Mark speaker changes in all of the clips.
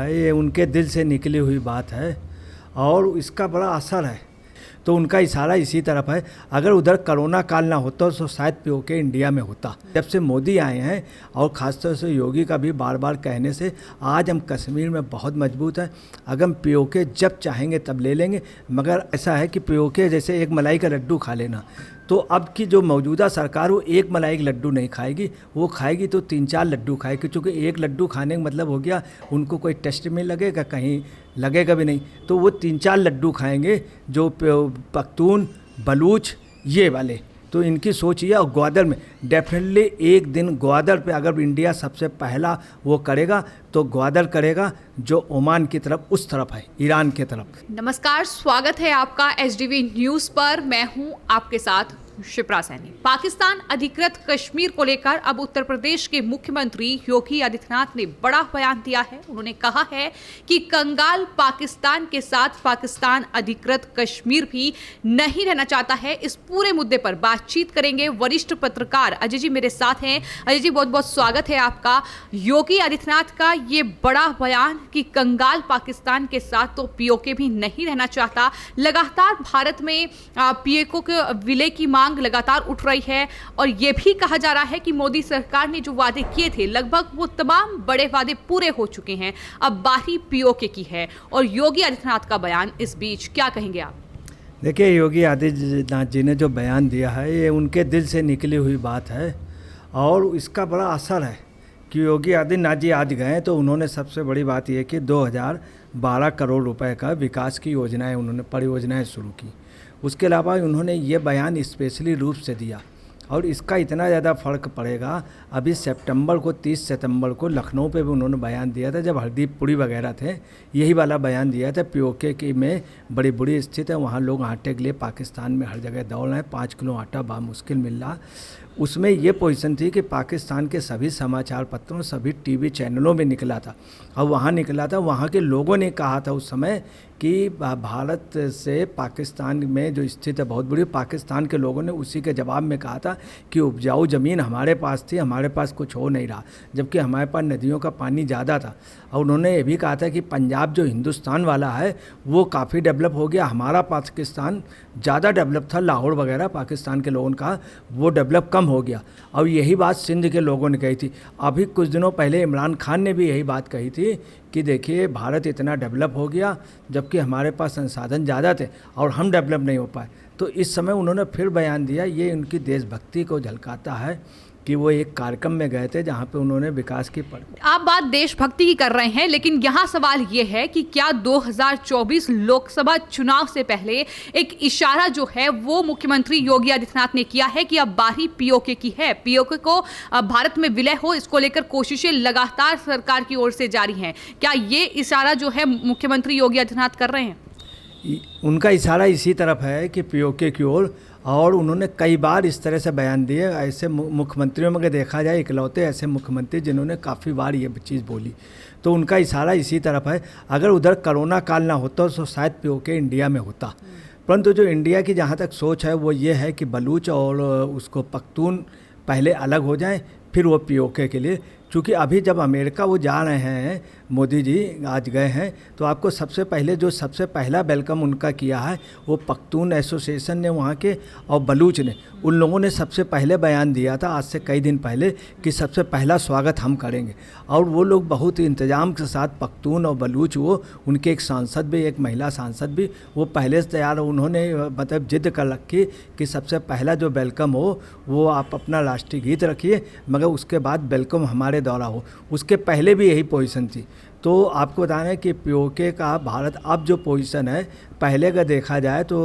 Speaker 1: ये उनके दिल से निकली हुई बात है और इसका बड़ा असर है। तो उनका इशारा इसी तरफ है। अगर उधर कोरोना काल ना होता तो शायद पीओके इंडिया में होता। जब से मोदी आए हैं और ख़ासतौर से योगी का भी बार बार कहने से आज हम कश्मीर में बहुत मजबूत हैं। अगर हम पीओके जब चाहेंगे तब ले लेंगे, मगर ऐसा है कि पीओके जैसे एक मलाई का लड्डू खा लेना, तो अब की जो मौजूदा सरकार वो एक मलाई का लड्डू नहीं खाएगी, वो खाएगी तो 3-4 लड्डू खाएगी। क्योंकि एक लड्डू खाने का मतलब हो गया उनको कोई टेस्ट में लगेगा, कहीं लगेगा भी नहीं, तो वो 3-4 लड्डू खाएंगे जो पख्तून बलूच ये वाले। तो इनकी सोच ये, और ग्वादर में डेफिनेटली एक दिन ग्वादर पे अगर इंडिया सबसे पहला वो करेगा तो ग्वादर करेगा जो ओमान की तरफ उस तरफ है, ईरान की तरफ।
Speaker 2: नमस्कार, स्वागत है आपका एचडीवी न्यूज पर। मैं हूं आपके साथ शिप्रा सैनी। पाकिस्तान अधिकृत कश्मीर को लेकर अब उत्तर प्रदेश के मुख्यमंत्री योगी आदित्यनाथ ने बड़ा बयान दिया है। उन्होंने कहा है कि कंगाल पाकिस्तान के साथ पाकिस्तान अधिकृत कश्मीर भी नहीं रहना चाहता है। इस पूरे मुद्दे पर बातचीत करेंगे वरिष्ठ पत्रकार अजय जी मेरे साथ हैं। अजय जी, बहुत बहुत स्वागत है आपका। योगी आदित्यनाथ का ये बड़ा बयान कि कंगाल पाकिस्तान के साथ तो पीओके भी नहीं रहना चाहता। लगातार भारत में पीओके के विलय की मांग लगातार उठ रही है और यह भी कहा जा रहा है कि मोदी सरकार ने जो वादे किए थे लगभग वो तमाम बड़े वादे पूरे हो चुके हैं। अब बारी पीओके की है और योगी आदित्यनाथ का बयान। इस बीच क्या कहेंगे आप?
Speaker 1: देखिए, योगी आदित्यनाथ जी ने जो बयान दिया है ये उनके दिल से निकली हुई बात है और इसका बड़ा असर है कि योगी आदित्यनाथ जी आज गए तो उन्होंने सबसे बड़ी बात यह कि 2012 करोड़ रुपए का विकास की योजनाएं उन्होंने परियोजनाएं शुरू की। उसके अलावा उन्होंने ये बयान स्पेशली रूप से दिया और इसका इतना ज़्यादा फ़र्क पड़ेगा। अभी सितंबर को 30 सितंबर को लखनऊ पे भी उन्होंने बयान दिया था, जब हरदीप पुरी वगैरह थे, यही वाला बयान दिया था। पीओके की में बड़ी बुरी स्थिति है, वहाँ लोग आटे के लिए पाकिस्तान में हर जगह दौड़ रहे हैं, 5 किलो आटा बामुश्किल मिल रहा। उसमें ये पोजीशन थी कि पाकिस्तान के सभी समाचार पत्रों, सभी टीवी चैनलों में निकला था और वहाँ निकला था, वहाँ के लोगों ने कहा था उस समय कि भारत से पाकिस्तान में जो स्थिति है बहुत बुरी। पाकिस्तान के लोगों ने उसी के जवाब में कहा था कि उपजाऊ ज़मीन हमारे पास थी, हमारे पास कुछ हो नहीं रहा, जबकि हमारे पास नदियों का पानी ज़्यादा था। और उन्होंने ये भी कहा था कि पंजाब जो हिंदुस्तान वाला है वो काफ़ी डेवलप हो गया, हमारा पाकिस्तान ज़्यादा डेवलप था, लाहौर वगैरह पाकिस्तान के लोगों का वो डेवलप कम हो गया। और यही बात सिंध के लोगों ने कही थी। अभी कुछ दिनों पहले इमरान खान ने भी यही बात कही थी कि देखिए भारत इतना डेवलप हो गया जबकि हमारे पास संसाधन ज़्यादा थे और हम डेवलप नहीं हो पाए। तो इस समय उन्होंने फिर बयान दिया। ये उनकी देशभक्ति को झलकाता है कि वो एक कार्यक्रम में गए थे जहाँ पे उन्होंने विकास की
Speaker 2: आप बात देशभक्ति की कर रहे हैं, लेकिन यहाँ सवाल ये है कि क्या 2024 लोकसभा चुनाव से पहले एक इशारा जो है वो मुख्यमंत्री योगी आदित्यनाथ ने किया है कि अब बारी पीओके की है, पीओके को भारत में विलय हो, इसको लेकर कोशिशें लगातार सरकार की ओर से जारी हैं। क्या ये इशारा जो है मुख्यमंत्री योगी आदित्यनाथ कर रहे हैं?
Speaker 1: उनका इशारा इसी तरफ है कि पीओके की ओर, और उन्होंने कई बार इस तरह से बयान दिए। ऐसे मुख्यमंत्रियों में अगर देखा जाए इकलौते ऐसे मुख्यमंत्री जिन्होंने काफ़ी बार ये चीज़ बोली, तो उनका इशारा इसी तरफ है। अगर उधर कोरोना काल ना होता तो शायद पीओके इंडिया में होता, परंतु जो इंडिया की जहाँ तक सोच है वो ये है कि बलूच और उसको पख्तून पहले अलग हो जाएं, फिर वो पीओके के लिए। चूँकि अभी जब अमेरिका वो जा रहे हैं, मोदी जी आज गए हैं, तो आपको सबसे पहला वेलकम उनका किया है वो पख्तून एसोसिएशन ने वहाँ के और बलूच ने। उन लोगों ने सबसे पहले बयान दिया था आज से कई दिन पहले कि सबसे पहला स्वागत हम करेंगे। और वो लोग बहुत इंतजाम के साथ पख्तून और बलूच, वो उनके एक सांसद भी, एक महिला सांसद भी, वो पहले से तैयार। उन्होंने मतलब जिद कर रखी कि सबसे पहला जो वेलकम हो वो आप अपना राष्ट्रीय गीत रखिए, मगर उसके बाद वेलकम हमारे द्वारा हो। उसके पहले भी यही पोजीशन थी। तो आपको बताना है कि पीओके का भारत अब जो पोजीशन है, पहले का देखा जाए तो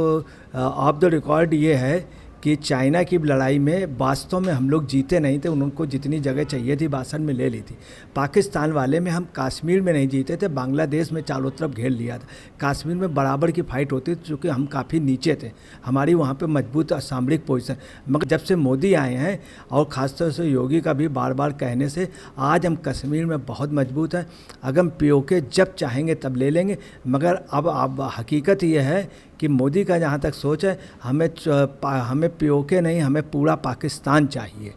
Speaker 1: ऑफ द रिकॉर्ड ये है कि चाइना की लड़ाई में वास्तव में हम लोग जीते नहीं थे, उनको जितनी जगह चाहिए थी भाषण में ले ली थी। पाकिस्तान वाले में हम कश्मीर में नहीं जीते थे, बांग्लादेश में चारों तरफ घेर लिया था। कश्मीर में बराबर की फाइट होती थी क्योंकि हम काफ़ी नीचे थे, हमारी वहाँ पे मजबूत सामरिक पोजीशन। मगर जब से मोदी आए हैं और ख़ासतौर से योगी का भी बार बार कहने से आज हम कश्मीर में बहुत मजबूत हैं। अगर हम पीओके जब चाहेंगे तब ले लेंगे, मगर अब हकीकत ये है कि मोदी का जहाँ तक सोच है, हमें पीओके नहीं, हमें पूरा पाकिस्तान चाहिए,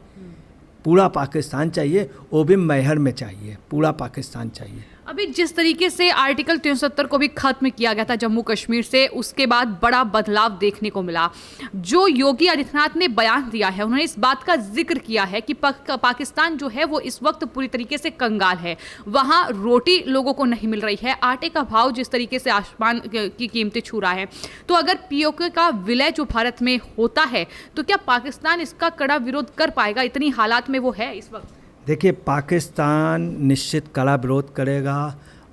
Speaker 1: पूरा पाकिस्तान चाहिए, वो भी मैहर में चाहिए, पूरा पाकिस्तान चाहिए।
Speaker 2: अभी जिस तरीके से आर्टिकल 370 को भी खत्म किया गया था जम्मू कश्मीर से, उसके बाद बड़ा बदलाव देखने को मिला। जो योगी आदित्यनाथ ने बयान दिया है, उन्होंने इस बात का जिक्र किया है कि पाकिस्तान जो है वो इस वक्त पूरी तरीके से कंगाल है। वहाँ रोटी लोगों को नहीं मिल रही है, आटे का भाव जिस तरीके से आसमान की कीमतें छू रहा है। तो अगर पीओके का विलय जो भारत में होता है तो क्या पाकिस्तान इसका कड़ा विरोध कर पाएगा? इतनी हालात में वो है इस वक्त।
Speaker 1: देखिए, पाकिस्तान निश्चित कड़ा विरोध करेगा,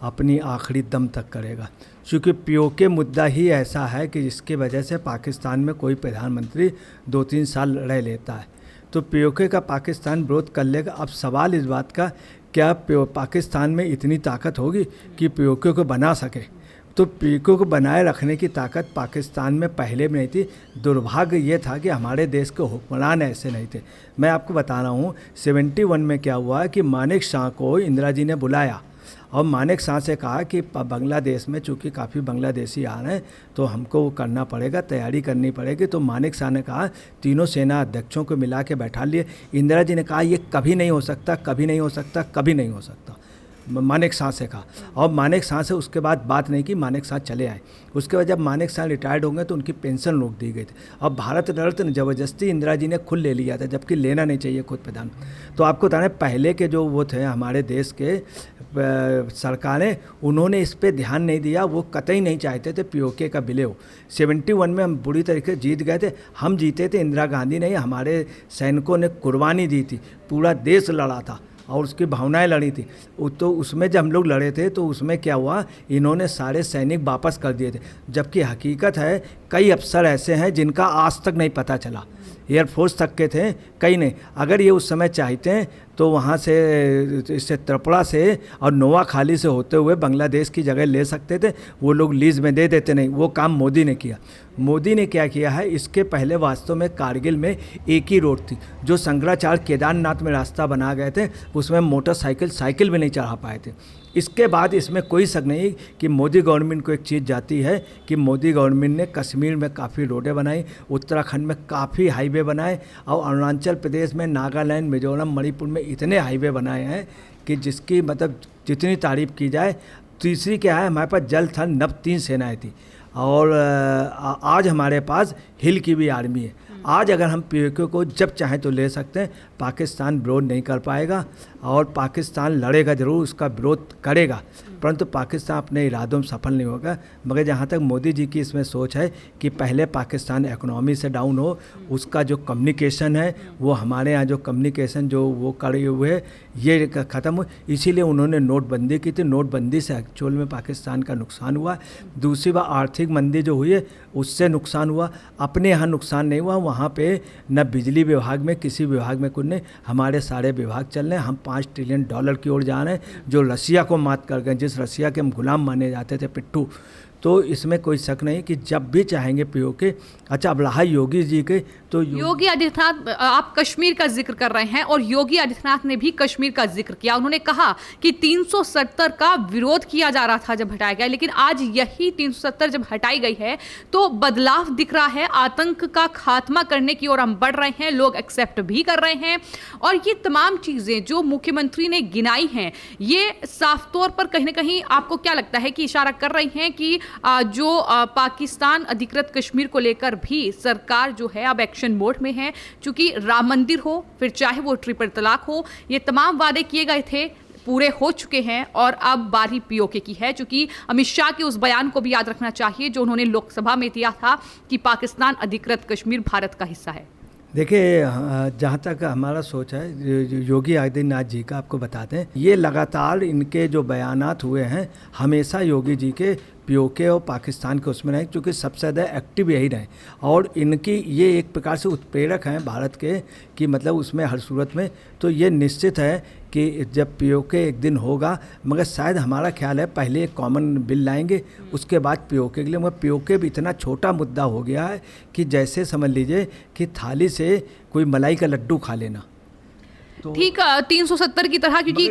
Speaker 1: अपनी आखिरी दम तक करेगा, क्योंकि पीओके मुद्दा ही ऐसा है कि जिसकी वजह से पाकिस्तान में कोई प्रधानमंत्री 2-3 साल रह लेता है। तो पीओके का पाकिस्तान विरोध कर लेगा। अब सवाल इस बात का, क्या पाकिस्तान में इतनी ताकत होगी कि पीओके को बना सके? तो पीओके को बनाए रखने की ताकत पाकिस्तान में पहले भी नहीं थी। दुर्भाग्य ये था कि हमारे देश के हुक्मरान ऐसे नहीं थे। मैं आपको बता रहा हूँ 71 में क्या हुआ कि मानेक शाह को इंदिरा जी ने बुलाया और मानेक शाह से कहा कि बांग्लादेश में चूँकि काफ़ी बांग्लादेशी आ रहे हैं तो हमको वो करना पड़ेगा, तैयारी करनी पड़ेगी। तो मानेक शाह ने कहा, तीनों सेना अध्यक्षों को मिला के बैठा लिए। इंदिरा जी ने कहा ये कभी नहीं हो सकता, कभी नहीं हो सकता, कभी नहीं हो सकता। मानेक शाह से कहा और मानेक शाह से उसके बाद बात नहीं की, मानेक शाह चले आए। उसके बाद जब मानेक शाह रिटायर्ड होंगे तो उनकी पेंशन रोक दी गई थी। अब भारत रत्न ज़बरदस्ती इंदिरा जी ने खुद ले लिया था, जबकि लेना नहीं चाहिए खुद प्रधान। तो आपको बताना, पहले के जो वो थे हमारे देश के सरकारें, उन्होंने इस पर ध्यान नहीं दिया। वो कतई नहीं चाहते थे पीओके का विलय हो। 71 में हम बुरी तरीके से जीत गए थे। हम जीते थे, इंदिरा गांधी नहीं, हमारे सैनिकों ने कुर्बानी दी थी, पूरा देश लड़ा था और उसकी भावनाएं लड़ी थी। तो उसमें जब हम लोग लड़े थे तो उसमें क्या हुआ, इन्होंने सारे सैनिक वापस कर दिए थे। जबकि हकीकत है कई अफसर ऐसे हैं जिनका आज तक नहीं पता चला, एयरफोर्स तक के थे, कई नहीं। अगर ये उस समय चाहते हैं तो वहाँ से इससे त्रिपुरा से और नोआखाली से होते हुए बांग्लादेश की जगह ले सकते थे। वो लोग लीज में दे देते, नहीं, वो काम मोदी ने किया। मोदी ने क्या किया है, इसके पहले वास्तव में कारगिल में एक ही रोड थी जो शंकराचार्य केदारनाथ में रास्ता बना गए थे, उसमें मोटरसाइकिल साइकिल भी नहीं चढ़ा पाए थे। इसके बाद इसमें कोई शक नहीं कि मोदी गवर्नमेंट को एक चीज़ जाती है कि मोदी गवर्नमेंट ने कश्मीर में काफ़ी रोडें बनाई, उत्तराखंड में काफ़ी हाईवे बनाए और अरुणाचल प्रदेश में, नागालैंड, मिजोरम, मणिपुर में इतने हाईवे बनाए हैं कि जिसकी मतलब जितनी तारीफ़ की जाए। तीसरी क्या है, हमारे पास जल थल नभ 3 सेनाएँ थी और आज हमारे पास हिल की भी आर्मी है। आज अगर हम पीओके को जब चाहें तो ले सकते हैं। पाकिस्तान विरोध नहीं कर पाएगा और पाकिस्तान लड़ेगा ज़रूर, उसका विरोध करेगा, परंतु पाकिस्तान अपने इरादों में सफल नहीं होगा। मगर जहाँ तक मोदी जी की इसमें सोच है कि पहले पाकिस्तान इकोनॉमी से डाउन हो, उसका जो कम्युनिकेशन है वो हमारे यहाँ जो कम्युनिकेशन जो वो करे हुए है ये ख़त्म हो, इसीलिए उन्होंने नोटबंदी की थी। नोटबंदी से एक्चुअल में पाकिस्तान का नुकसान हुआ। दूसरी बात, आर्थिक मंदी जो हुई है उससे नुकसान हुआ। अपने यहाँ नुकसान नहीं हुआ, वहाँ पे न बिजली विभाग में, किसी विभाग में कुछ नहीं, हमारे सारे विभाग चल रहे हैं। हम $5 ट्रिलियन की ओर जा रहे हैं, जो रसिया को मात कर गए, जिस रसिया के हम गुलाम माने जाते थे, पिट्ठू। तो इसमें कोई शक नहीं कि जब भी चाहेंगे पीओके। अच्छा, अब रहा योगी जी के, तो
Speaker 2: योगी आदित्यनाथ, आप कश्मीर का जिक्र कर रहे हैं और योगी आदित्यनाथ ने भी कश्मीर का जिक्र किया। उन्होंने कहा कि 370 का विरोध किया जा रहा था जब हटाया गया, लेकिन आज यही 370 जब हटाई गई है तो बदलाव दिख रहा है। आतंक का खात्मा करने की ओर हम बढ़ रहे हैं, लोग एक्सेप्ट भी कर रहे हैं। और ये तमाम चीज़ें जो मुख्यमंत्री ने गिनाई हैं, ये साफ तौर पर कहीं ना कहीं आपको क्या लगता है कि इशारा कर रही हैं कि जो पाकिस्तान अधिकृत कश्मीर को लेकर भी सरकार जो है अब एक्शन मोड में है। चूंकि राम मंदिर हो, फिर चाहे वो ट्रिपल तलाक हो, ये तमाम वादे किए गए थे, पूरे हो चुके हैं और अब बारी पीओके की है। चूंकि अमित शाह के उस बयान को भी याद रखना चाहिए जो उन्होंने लोकसभा में दिया था कि पाकिस्तान अधिकृत कश्मीर भारत का हिस्सा है।
Speaker 1: देखिए, जहाँ तक हमारा सोच है, योगी आदित्यनाथ जी का आपको बताते हैं, ये लगातार इनके जो बयानात हुए हैं हमेशा योगी जी के पीओके और पाकिस्तान के उसमें रहे, क्योंकि सबसे ज़्यादा एक्टिव यही रहे और इनकी ये एक प्रकार से उत्प्रेरक हैं भारत के कि मतलब उसमें हर सूरत में। तो ये निश्चित है कि जब पीओके एक दिन होगा, मगर शायद हमारा ख्याल है पहले एक कॉमन बिल लाएंगे, उसके बाद पीओके के लिए। मगर पीओके भी इतना छोटा मुद्दा हो गया है कि जैसे समझ लीजिए कि थाली से कोई मलाई का लड्डू खा लेना।
Speaker 2: ठीक, 370 की तरह, क्योंकि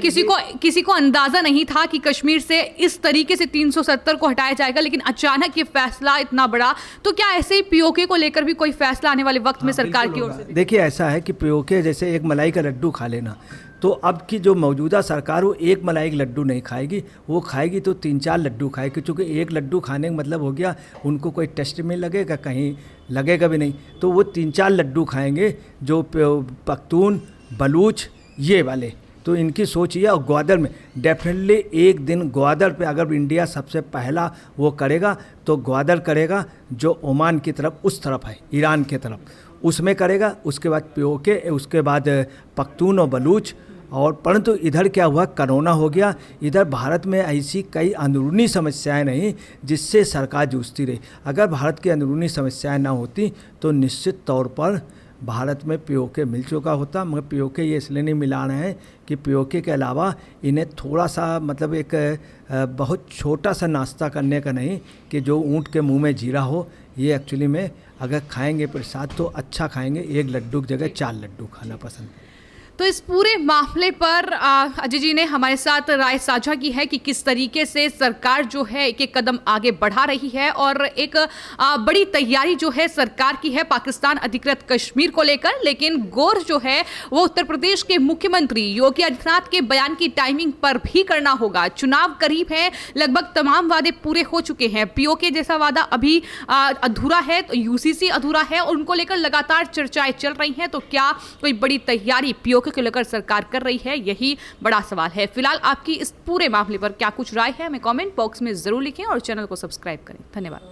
Speaker 2: किसी को अंदाजा नहीं था कि कश्मीर से इस तरीके से 370 को हटाया जाएगा, लेकिन अचानक ये फैसला इतना बड़ा। तो क्या ऐसे ही पीओके को लेकर भी कोई फैसला आने वाले वक्त में सरकार की ओर से?
Speaker 1: देखिए, ऐसा है कि पीओके जैसे एक मलाई का लड्डू खा लेना, तो अब की जो मौजूदा सरकार वो एक मलाई एक लड्डू नहीं खाएगी, वो खाएगी तो 3-4 लड्डू खाएगी, क्योंकि एक लड्डू खाने का मतलब हो गया उनको कोई टेस्ट में लगेगा, कहीं लगेगा भी नहीं, तो वो 3-4 लड्डू खाएंगे जो पख्तून बलूच ये वाले। तो इनकी सोच ये, और ग्वादर में डेफिनेटली एक दिन ग्वादर पे अगर इंडिया सबसे पहला वो करेगा तो ग्वादर करेगा, जो ओमान की तरफ उस तरफ है, ईरान की तरफ, उसमें करेगा। उसके बाद पीओके, उसके बाद पख्तून और बलूच। और परंतु इधर क्या हुआ, कोरोना हो गया। इधर भारत में ऐसी कई अंदरूनी समस्याएं नहीं जिससे सरकार जूझती रही। अगर भारत की अंदरूनी समस्याएं ना होती तो निश्चित तौर पर भारत में पीओके मिल चुका होता, मगर पीओके ये इसलिए नहीं मिला रहे हैं कि पीओके के अलावा इन्हें थोड़ा सा मतलब एक बहुत छोटा सा नाश्ता करने का नहीं कि जो ऊँट के मुंह में जीरा हो, ये एक्चुअली में अगर खाएंगे प्रसाद तो अच्छा खाएंगे, एक लड्डू की जगह 4 लड्डू खाना पसंद।
Speaker 2: तो इस पूरे मामले पर अजय जी ने हमारे साथ राय साझा की है कि किस तरीके से सरकार जो है एक एक कदम आगे बढ़ा रही है और एक बड़ी तैयारी जो है सरकार की है पाकिस्तान अधिकृत कश्मीर को लेकर। लेकिन गौर जो है वो उत्तर प्रदेश के मुख्यमंत्री योगी आदित्यनाथ के बयान की टाइमिंग पर भी करना होगा। चुनाव करीब है, लगभग तमाम वादे पूरे हो चुके हैं। पीओके जैसा वादा अभी अधूरा है, तो यूसीसी अधूरा है और उनको लेकर लगातार चर्चाएं चल रही हैं। तो क्या कोई बड़ी तैयारी पीओके को लेकर सरकार कर रही है, यही बड़ा सवाल है। फिलहाल आपकी इस पूरे मामले पर क्या कुछ राय है, हमें कमेंट बॉक्स में जरूर लिखें और चैनल को सब्सक्राइब करें। धन्यवाद।